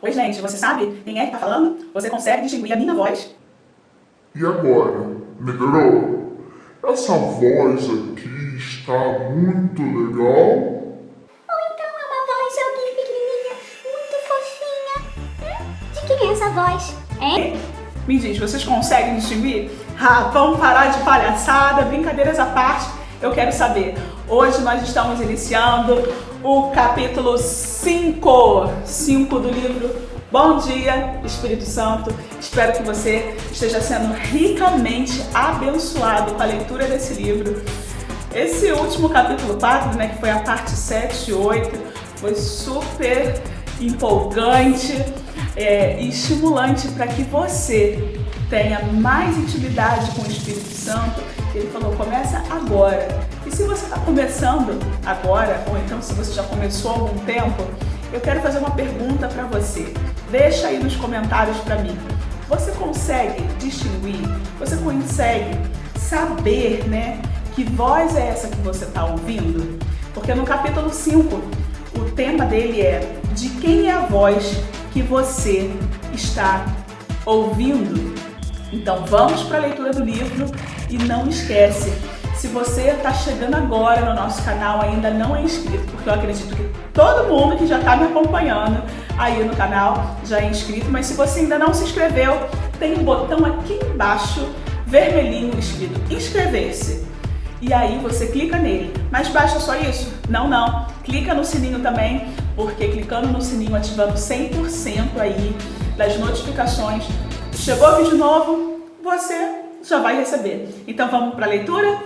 Oi, gente, você sabe quem é que tá falando? Você consegue distinguir a minha voz? E agora? Melhorou? Essa voz aqui está muito legal. Ou então é uma voz de alguém pequenininha, muito fofinha. De quem é essa voz, hein? Me diz, vocês conseguem distinguir? Ah, vamos parar de palhaçada, brincadeiras à parte. Eu quero saber. Hoje nós estamos iniciando o capítulo 5 do livro Bom Dia, Espírito Santo. Espero que você esteja sendo ricamente abençoado com a leitura desse livro. Esse último capítulo 4, que foi a parte 7 e 8, foi super empolgante e estimulante para que você tenha mais intimidade com o Espírito Santo. Ele falou, começa agora. E se você está começando agora, ou então se você já começou há algum tempo, eu quero fazer uma pergunta para você. Deixa aí nos comentários para mim. Você consegue distinguir? Você consegue saber, que voz é essa que você está ouvindo? Porque no capítulo 5, o tema dele é de quem é a voz que você está ouvindo? Então vamos para a leitura do livro e não esquece, se você está chegando agora no nosso canal ainda não é inscrito, porque eu acredito que todo mundo que já está me acompanhando aí no canal já é inscrito, mas se você ainda não se inscreveu, tem um botão aqui embaixo, vermelhinho, escrito inscrever-se. E aí você clica nele, mas basta só isso? Não. Clica no sininho também, porque clicando no sininho, ativando 100% aí das notificações, chegou vídeo novo, você já vai receber. Então vamos para a leitura?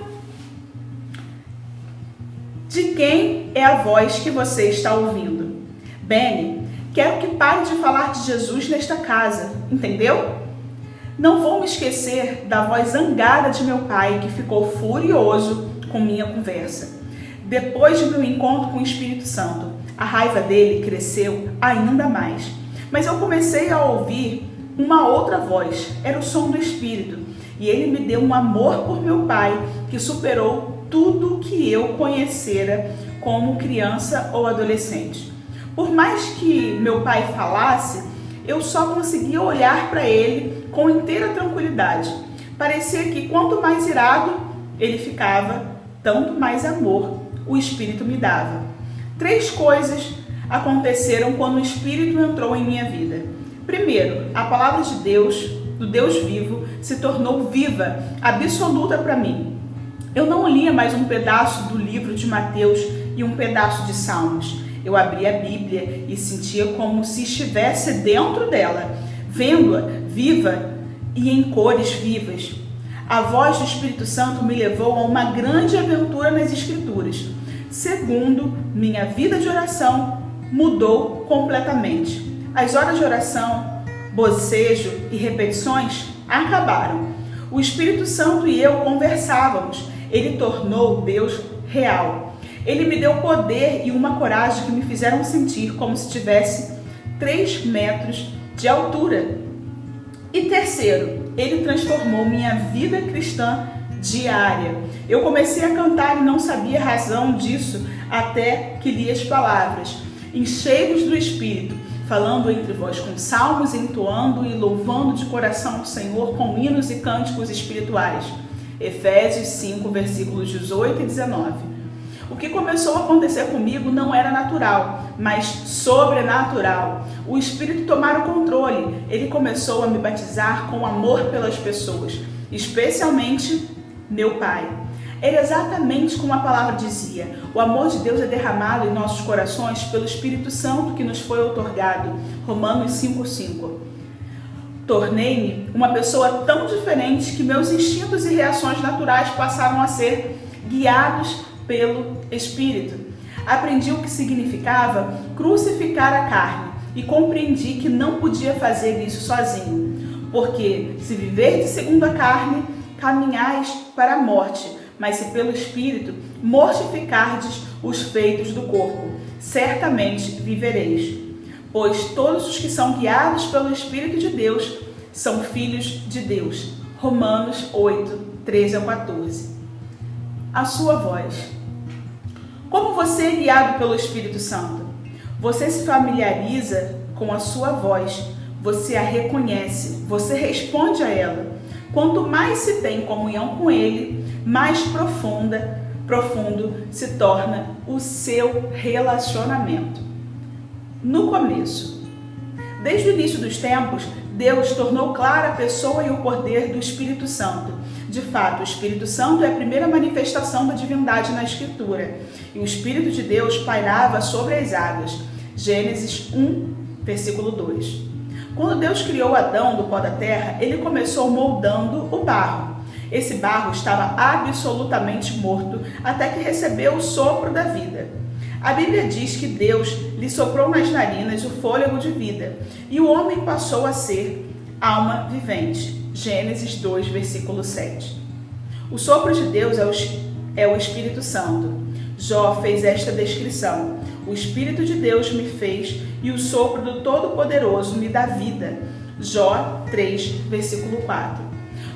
De quem é a voz que você está ouvindo? Benny, quero que pare de falar de Jesus nesta casa, entendeu? Não vou me esquecer da voz zangada de meu pai, que ficou furioso com minha conversa. Depois de meu encontro com o Espírito Santo, a raiva dele cresceu ainda mais. Mas eu comecei a ouvir uma outra voz, era o som do Espírito, e ele me deu um amor por meu pai que superou tudo que eu conhecera como criança ou adolescente. Por mais que meu pai falasse, eu só conseguia olhar para ele com inteira tranquilidade. Parecia que quanto mais irado ele ficava, tanto mais amor o Espírito me dava. 3 coisas aconteceram quando o Espírito entrou em minha vida. Primeiro, a palavra de Deus, do Deus vivo, se tornou viva, absoluta para mim. Eu não lia mais um pedaço do livro de Mateus e um pedaço de Salmos. Eu abria a Bíblia e sentia como se estivesse dentro dela, vendo-a viva e em cores vivas. A voz do Espírito Santo me levou a uma grande aventura nas Escrituras. Segundo, minha vida de oração mudou completamente. As horas de oração, bocejo e repetições acabaram. O Espírito Santo e eu conversávamos. Ele tornou Deus real. Ele me deu poder e uma coragem que me fizeram sentir como se tivesse 3 metros de altura. E terceiro, ele transformou minha vida cristã diária. Eu comecei a cantar e não sabia a razão disso até que li as palavras. Cheios do Espírito, falando entre vós com salmos, entoando e louvando de coração o Senhor com hinos e cânticos espirituais. Efésios 5, versículos 18 e 19. O que começou a acontecer comigo não era natural, mas sobrenatural. O Espírito tomara o controle. Ele começou a me batizar com amor pelas pessoas, especialmente meu pai. Era exatamente como a palavra dizia. O amor de Deus é derramado em nossos corações pelo Espírito Santo que nos foi outorgado. Romanos 5:5. Tornei-me uma pessoa tão diferente que meus instintos e reações naturais passaram a ser guiados pelo Espírito. Aprendi o que significava crucificar a carne e compreendi que não podia fazer isso sozinho. Porque se viver segundo a carne, caminhais para a morte, mas se pelo Espírito mortificardes os feitos do corpo, certamente vivereis. Pois todos os que são guiados pelo Espírito de Deus são filhos de Deus. Romanos 8, 13 a 14. A sua voz. Como você é guiado pelo Espírito Santo? Você se familiariza com a sua voz, você a reconhece, você responde a ela. Quanto mais se tem comunhão com Ele, mais profundo se torna o seu relacionamento. No começo, desde o início dos tempos, Deus tornou clara a pessoa e o poder do Espírito Santo. De fato, o Espírito Santo é a primeira manifestação da divindade na Escritura. E o Espírito de Deus pairava sobre as águas. Gênesis 1, versículo 2. Quando Deus criou Adão do pó da terra, ele começou moldando o barro. Esse barro estava absolutamente morto até que recebeu o sopro da vida. A Bíblia diz que Deus lhe soprou nas narinas o fôlego de vida e o homem passou a ser alma vivente. Gênesis 2, versículo 7. O sopro de Deus é o Espírito Santo. Jó fez esta descrição: o Espírito de Deus me fez e o sopro do Todo-Poderoso me dá vida. Jó 3, versículo 4.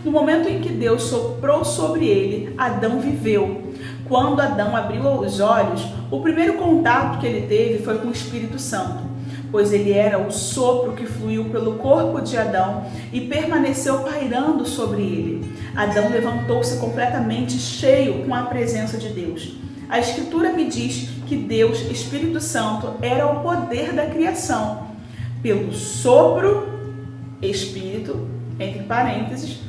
No momento em que Deus soprou sobre ele, Adão viveu. Quando Adão abriu os olhos, o primeiro contato que ele teve foi com o Espírito Santo, pois ele era o sopro que fluiu pelo corpo de Adão e permaneceu pairando sobre ele. Adão levantou-se completamente cheio com a presença de Deus. A Escritura me diz que Deus, Espírito Santo, era o poder da criação. Pelo sopro, Espírito, entre parênteses,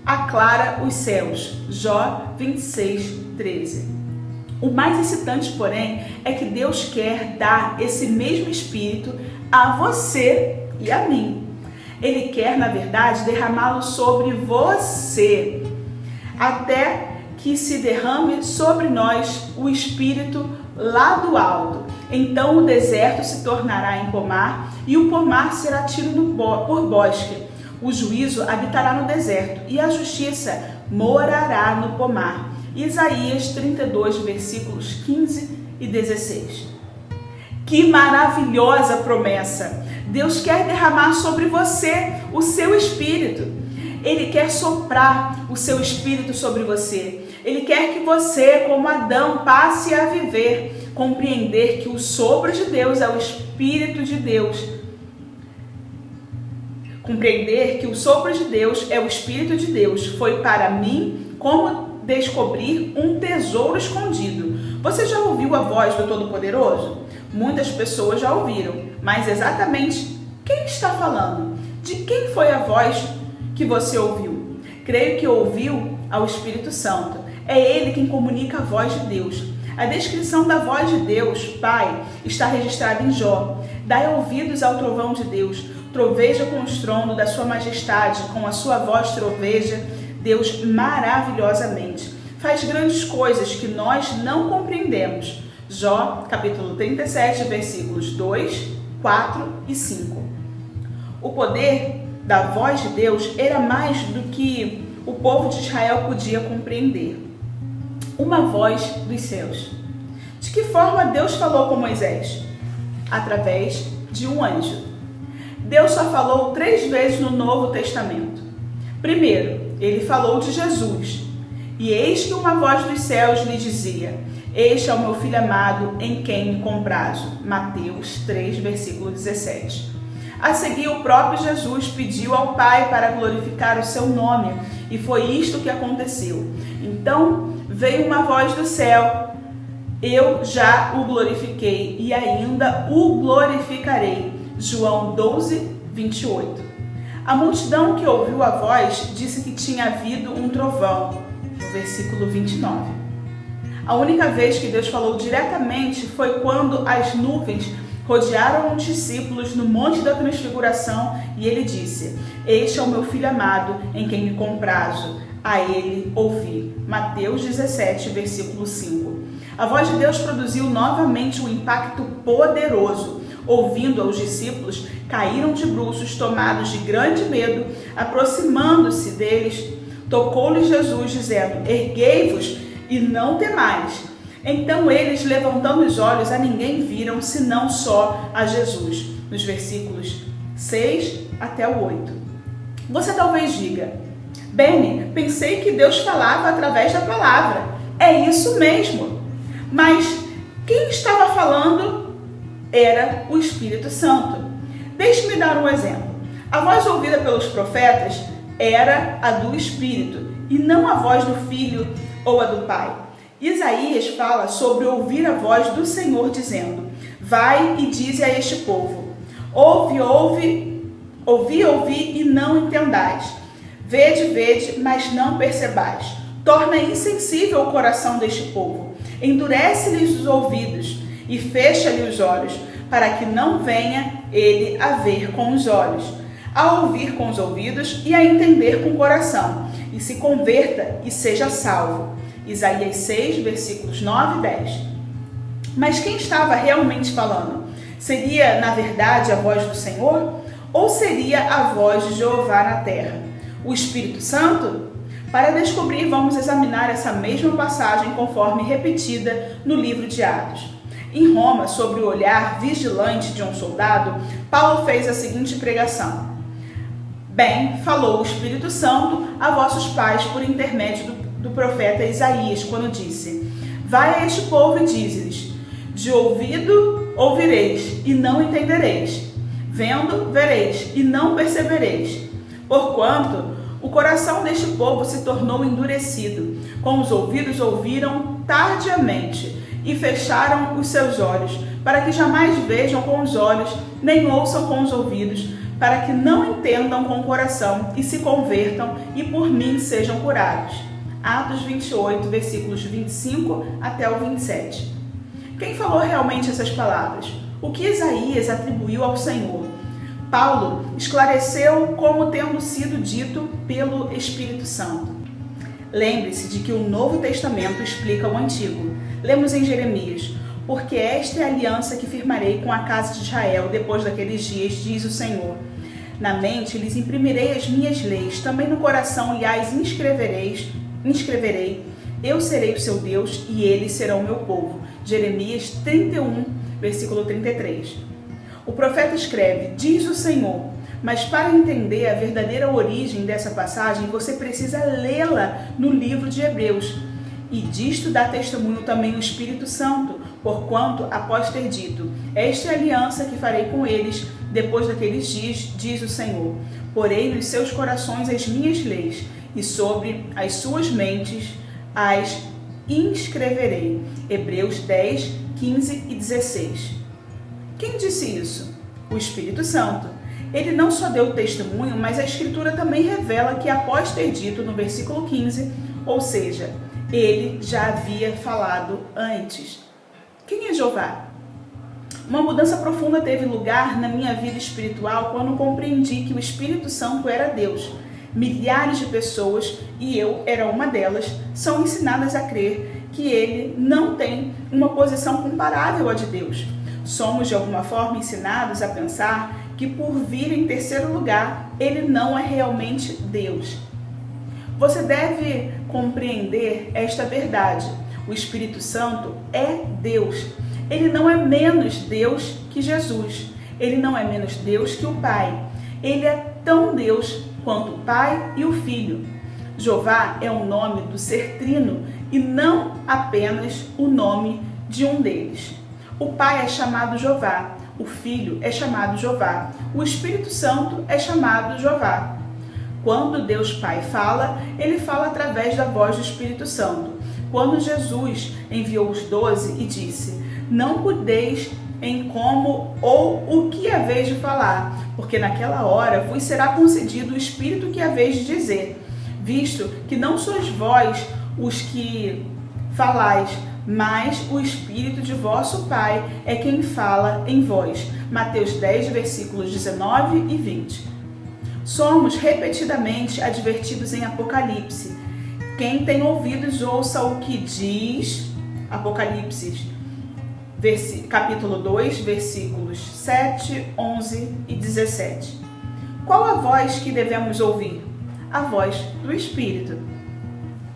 aclara os céus. Jó 26, 13. O mais excitante, porém, é que Deus quer dar esse mesmo Espírito a você e a mim. Ele quer, na verdade, derramá-lo sobre você, até que se derrame sobre nós o Espírito lá do alto. Então o deserto se tornará em pomar e o pomar será tido por bosque. O juízo habitará no deserto e a justiça morará no pomar. Isaías 32, versículos 15 e 16. Que maravilhosa promessa! Deus quer derramar sobre você o seu Espírito. Ele quer soprar o seu Espírito sobre você. Ele quer que você, como Adão, passe a viver, compreender que o sopro de Deus é o Espírito de Deus. Compreender que o sopro de Deus é o Espírito de Deus foi para mim como descobrir um tesouro escondido. Você já ouviu a voz do Todo-Poderoso? Muitas pessoas já ouviram, mas exatamente quem está falando? De quem foi a voz que você ouviu? Creio que ouviu ao Espírito Santo. É ele quem comunica a voz de Deus. A descrição da voz de Deus, Pai, está registrada em Jó. Dai ouvidos ao trovão de Deus, troveja com o estrondo da sua majestade, com a sua voz troveja Deus maravilhosamente. Faz grandes coisas que nós não compreendemos. Jó, capítulo 37, versículos 2, 4 e 5. O poder da voz de Deus era mais do que o povo de Israel podia compreender. Uma voz dos céus. De que forma Deus falou com Moisés? Através de um anjo. Deus só falou 3 vezes no Novo Testamento. Primeiro, ele falou de Jesus. E eis que uma voz dos céus lhe dizia: este é o meu filho amado, em quem me comprazo. Mateus 3, versículo 17. A seguir, o próprio Jesus pediu ao Pai para glorificar o seu nome, e foi isto que aconteceu. Então veio uma voz do céu: eu já o glorifiquei e ainda o glorificarei. João 12, 28. A multidão que ouviu a voz disse que tinha havido um trovão, no versículo 29. A única vez que Deus falou diretamente foi quando as nuvens rodearam os discípulos no Monte da Transfiguração e ele disse: este é o meu filho amado, em quem me comprazo, a ele ouvi. Mateus 17, versículo 5. A voz de Deus produziu novamente um impacto poderoso. Ouvindo aos discípulos, caíram de bruços, tomados de grande medo. Aproximando-se deles, tocou-lhes Jesus, dizendo: erguei-vos e não temais. Então eles, levantando os olhos, a ninguém viram, senão só a Jesus. Nos versículos 6 até o 8. Você talvez diga: Beni, pensei que Deus falava através da palavra. É isso mesmo. Mas quem estava falando era o Espírito Santo. Deixe-me dar um exemplo. A voz ouvida pelos profetas era a do Espírito e não a voz do Filho ou a do Pai. Isaías fala sobre ouvir a voz do Senhor dizendo: vai e dize a este povo: ouvi e não entendais. Vede, mas não percebais. Torna insensível o coração deste povo. Endurece-lhes os ouvidos e fecha-lhe os olhos, para que não venha ele a ver com os olhos, a ouvir com os ouvidos e a entender com o coração, e se converta e seja salvo. Isaías 6, versículos 9 e 10. Mas quem estava realmente falando? Seria, na verdade, a voz do Senhor? Ou seria a voz de Jeová na terra? O Espírito Santo? Para descobrir, vamos examinar essa mesma passagem conforme repetida no livro de Atos. Em Roma, sobre o olhar vigilante de um soldado, Paulo fez a seguinte pregação: bem, falou o Espírito Santo a vossos pais por intermédio do profeta Isaías, quando disse: vai a este povo e dize-lhes: de ouvido ouvireis e não entendereis, vendo vereis e não percebereis, porquanto o coração deste povo se tornou endurecido, com os ouvidos ouviram tardiamente e fecharam os seus olhos, para que jamais vejam com os olhos, nem ouçam com os ouvidos, para que não entendam com o coração e se convertam e por mim sejam curados. Atos 28, versículos 25 até o 27. Quem falou realmente essas palavras? O que Isaías atribuiu ao Senhor? Paulo esclareceu como tendo sido dito pelo Espírito Santo. Lembre-se de que o Novo Testamento explica o Antigo. Lemos em Jeremias: porque esta é a aliança que firmarei com a casa de Israel depois daqueles dias, diz o Senhor. Na mente lhes imprimirei as minhas leis, também no coração lhe as inscreverei. Eu serei o seu Deus e eles serão o meu povo. Jeremias 31, versículo 33. O profeta escreve: diz o Senhor. Mas para entender a verdadeira origem dessa passagem, você precisa lê-la no livro de Hebreus. E disto dá testemunho também o Espírito Santo, porquanto, após ter dito: esta é a aliança que farei com eles depois daqueles dias, diz o Senhor. Porei nos seus corações as minhas leis, e sobre as suas mentes as inscreverei. Hebreus 10, 15 e 16. Quem disse isso? O Espírito Santo. Ele não só deu testemunho, mas a Escritura também revela que após ter dito no versículo 15, ou seja, ele já havia falado antes. Quem é Jeová? Uma mudança profunda teve lugar na minha vida espiritual quando compreendi que o Espírito Santo era Deus. Milhares de pessoas, e eu era uma delas, são ensinadas a crer que ele não tem uma posição comparável à de Deus. Somos, de alguma forma, ensinados a pensar que por vir em terceiro lugar, ele não é realmente Deus. Você deve compreender esta verdade. O Espírito Santo é Deus. Ele não é menos Deus que Jesus. Ele não é menos Deus que o Pai. Ele é tão Deus quanto o Pai e o Filho. Jeová é o nome do ser trino e não apenas o nome de um deles. O Pai é chamado Jeová, o Filho é chamado Jeová, o Espírito Santo é chamado Jeová. Quando Deus Pai fala, ele fala através da voz do Espírito Santo. Quando Jesus enviou os 12 e disse: não cuideis em como ou o que haveis de falar, porque naquela hora vos será concedido o Espírito que haveis de dizer, visto que não sois vós os que falais, mas o Espírito de vosso Pai é quem fala em vós. Mateus 10, versículos 19 e 20. Somos repetidamente advertidos em Apocalipse. Quem tem ouvidos, ouça o que diz Apocalipse, capítulo 2, versículos 7, 11 e 17. Qual a voz que devemos ouvir? A voz do Espírito.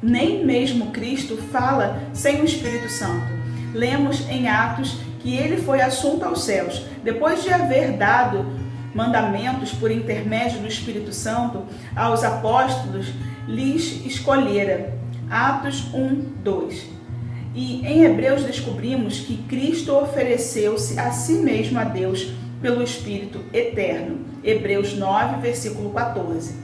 Nem mesmo Cristo fala sem o Espírito Santo. Lemos em Atos que ele foi assunto aos céus, depois de haver dado mandamentos por intermédio do Espírito Santo aos apóstolos, lhes escolhera. Atos 1, 2. E em Hebreus descobrimos que Cristo ofereceu-se a si mesmo a Deus pelo Espírito eterno. Hebreus 9, versículo 14.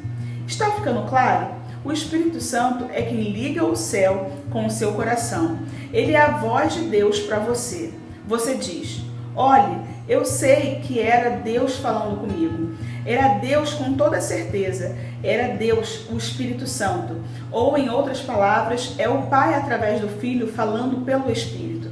Está ficando claro? O Espírito Santo é quem liga o céu com o seu coração. Ele é a voz de Deus para você. Você diz: olhe, eu sei que era Deus falando comigo. Era Deus com toda certeza. Era Deus, o Espírito Santo. Ou, em outras palavras, é o Pai através do Filho falando pelo Espírito.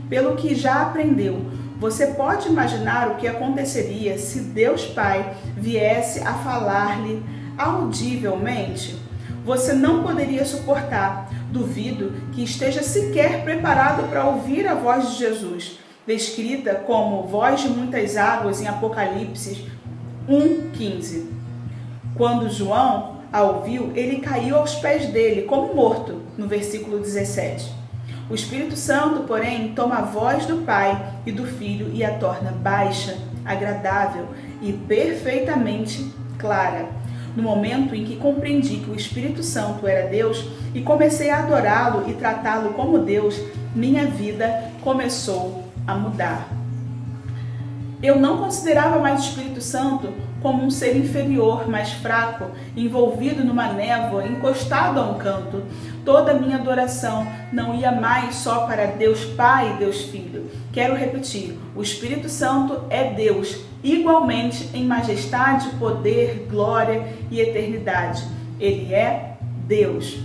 Pelo que já aprendeu, você pode imaginar o que aconteceria se Deus Pai viesse a falar-lhe audivelmente? Você não poderia suportar. Duvido que esteja sequer preparado para ouvir a voz de Jesus, descrita como voz de muitas águas em Apocalipse 1:15. Quando João a ouviu, ele caiu aos pés dele como morto, no versículo 17. O Espírito Santo, porém, toma a voz do Pai e do Filho e a torna baixa, agradável e perfeitamente clara. No momento em que compreendi que o Espírito Santo era Deus e comecei a adorá-lo e tratá-lo como Deus, minha vida começou a mudar. Eu não considerava mais o Espírito Santo como um ser inferior, mais fraco, envolvido numa névoa, encostado a um canto. Toda a minha adoração não ia mais só para Deus Pai e Deus Filho. Quero repetir, o Espírito Santo é Deus, igualmente em majestade, poder, glória e eternidade. Ele é Deus.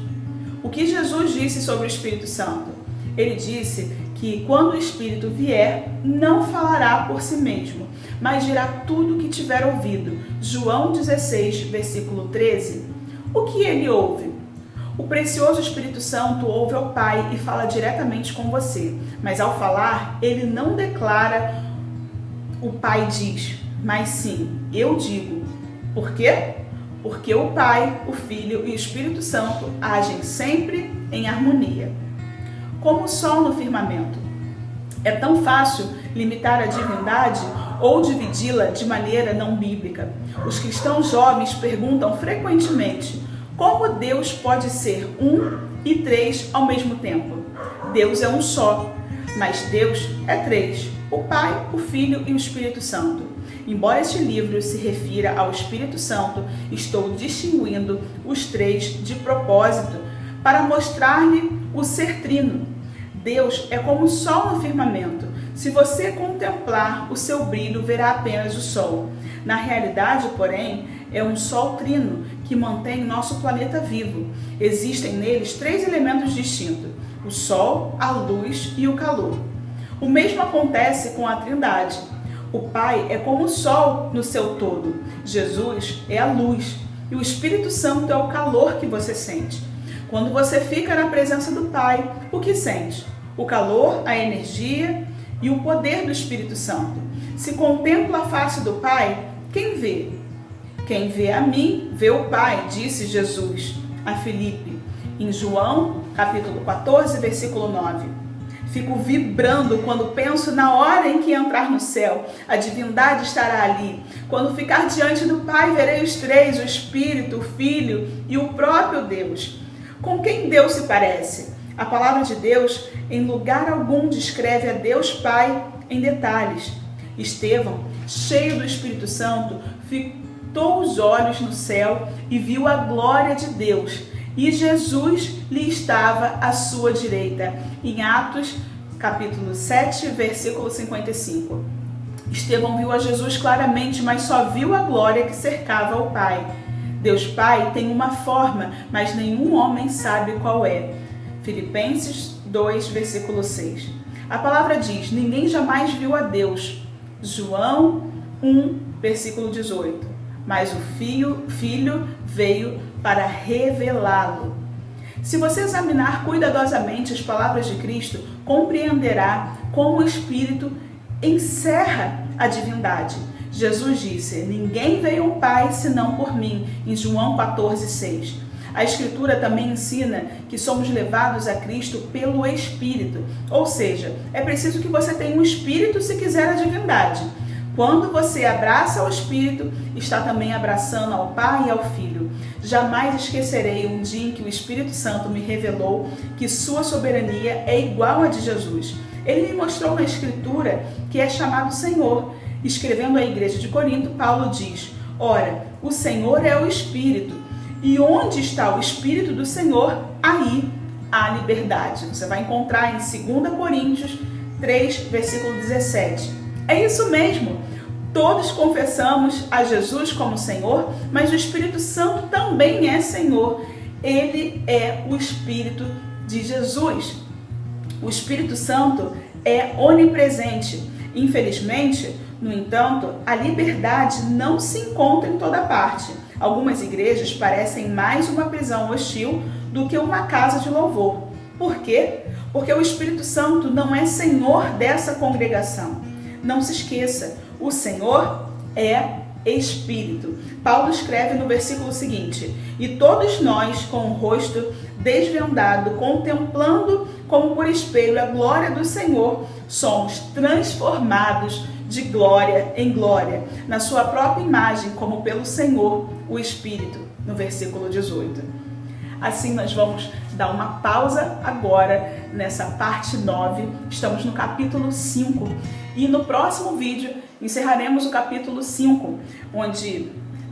O que Jesus disse sobre o Espírito Santo? Ele disse que quando o Espírito vier, não falará por si mesmo, mas dirá tudo o que tiver ouvido. João 16, versículo 13. O que ele ouve? O precioso Espírito Santo ouve ao Pai e fala diretamente com você, mas ao falar, ele não declara o Pai diz, mas sim, eu digo. Por quê? Porque o Pai, o Filho e o Espírito Santo agem sempre em harmonia. Como o sol no firmamento. É tão fácil limitar a divindade ou dividi-la de maneira não bíblica. Os cristãos jovens perguntam frequentemente: como Deus pode ser um e três ao mesmo tempo? Deus é um só, mas Deus é três: o Pai, o Filho e o Espírito Santo. Embora este livro se refira ao Espírito Santo, estou distinguindo os três de propósito para mostrar-lhe o ser trino. Deus é como o sol no firmamento. Se você contemplar o seu brilho, verá apenas o sol. Na realidade, porém, é um sol trino que mantém nosso planeta vivo. Existem neles três elementos distintos: o sol, a luz e o calor. O mesmo acontece com a Trindade. O Pai é como o sol no seu todo. Jesus é a luz. E o Espírito Santo é o calor que você sente. Quando você fica na presença do Pai, o que sente? O calor, a energia e o poder do Espírito Santo. Se contempla a face do Pai, quem vê? Quem vê a mim, vê o Pai, disse Jesus a Filipe, em João, capítulo 14, versículo 9. Fico vibrando quando penso na hora em que entrar no céu. A divindade estará ali. Quando ficar diante do Pai, verei os três, o Espírito, o Filho e o próprio Deus. Com quem Deus se parece? A palavra de Deus, em lugar algum, descreve a Deus Pai em detalhes. Estevão, cheio do Espírito Santo, fitou os olhos no céu e viu a glória de Deus. E Jesus lhe estava à sua direita. Em Atos, capítulo 7, versículo 55. Estevão viu a Jesus claramente, mas só viu a glória que cercava o Pai. Deus Pai tem uma forma, mas nenhum homem sabe qual é. Filipenses 2, versículo 6. A palavra diz: ninguém jamais viu a Deus. João 1, versículo 18. Mas o Filho veio para revelá-lo. Se você examinar cuidadosamente as palavras de Cristo, compreenderá como o Espírito encerra a divindade. Jesus disse: ninguém veio ao Pai senão por mim, em João 14, 6. A Escritura também ensina que somos levados a Cristo pelo Espírito, ou seja, é preciso que você tenha um Espírito se quiser a divindade. Quando você abraça o Espírito, está também abraçando ao Pai e ao Filho. Jamais esquecerei um dia em que o Espírito Santo me revelou que sua soberania é igual à de Jesus. Ele me mostrou na Escritura que é chamado Senhor. Escrevendo à igreja de Corinto, Paulo diz: ora, o Senhor é o Espírito, e onde está o Espírito do Senhor, aí há liberdade. Você vai encontrar em 2 Coríntios 3, versículo 17. É isso mesmo. Todos confessamos a Jesus como Senhor, mas o Espírito Santo também é Senhor. Ele é o Espírito de Jesus. O Espírito Santo é onipresente. Infelizmente, no entanto, a liberdade não se encontra em toda parte. Algumas igrejas parecem mais uma prisão hostil do que uma casa de louvor. Por quê? Porque o Espírito Santo não é Senhor dessa congregação. Não se esqueça, o Senhor é Espírito. Paulo escreve no versículo seguinte: e todos nós, com o rosto desvendado, contemplando como por espelho a glória do Senhor, somos transformados de glória em glória, na sua própria imagem, como pelo Senhor, o Espírito, no versículo 18. Assim nós vamos dar uma pausa agora nessa parte 9, estamos no capítulo 5 e no próximo vídeo encerraremos o capítulo 5, onde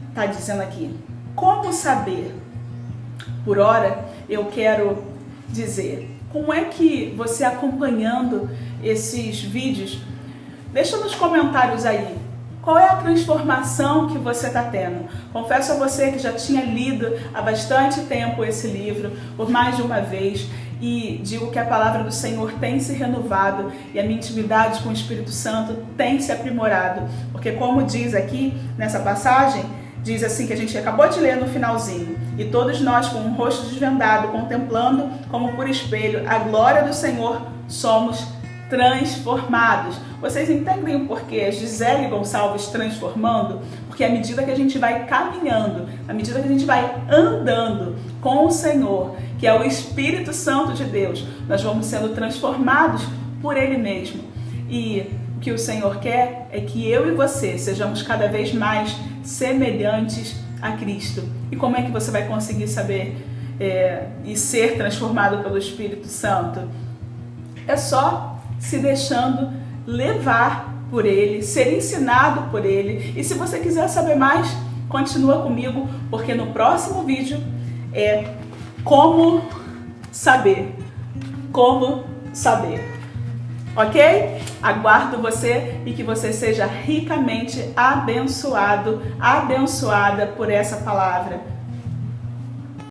está dizendo aqui, como saber? Por hora eu quero dizer, como é que você acompanhando esses vídeos, deixa nos comentários aí, qual é a transformação que você está tendo? Confesso a você que já tinha lido há bastante tempo esse livro, por mais de uma vez, e digo que a palavra do Senhor tem se renovado e a minha intimidade com o Espírito Santo tem se aprimorado, porque como diz aqui nessa passagem, diz assim que a gente acabou de ler no finalzinho, e todos nós com o rosto desvendado, contemplando como por espelho a glória do Senhor, somos transformados. Vocês entendem o porquê Gisele Gonçalves transformando? Porque à medida que a gente vai caminhando, à medida que a gente vai andando com o Senhor, que é o Espírito Santo de Deus, nós vamos sendo transformados por Ele mesmo. E o que o Senhor quer é que eu e você sejamos cada vez mais semelhantes a Cristo. E como é que você vai conseguir saber e ser transformado pelo Espírito Santo? É só se deixando levar por Ele, ser ensinado por Ele. E se você quiser saber mais, continua comigo, porque no próximo vídeo é como saber. Como saber. Ok? Aguardo você e que você seja ricamente abençoado, abençoada por essa palavra.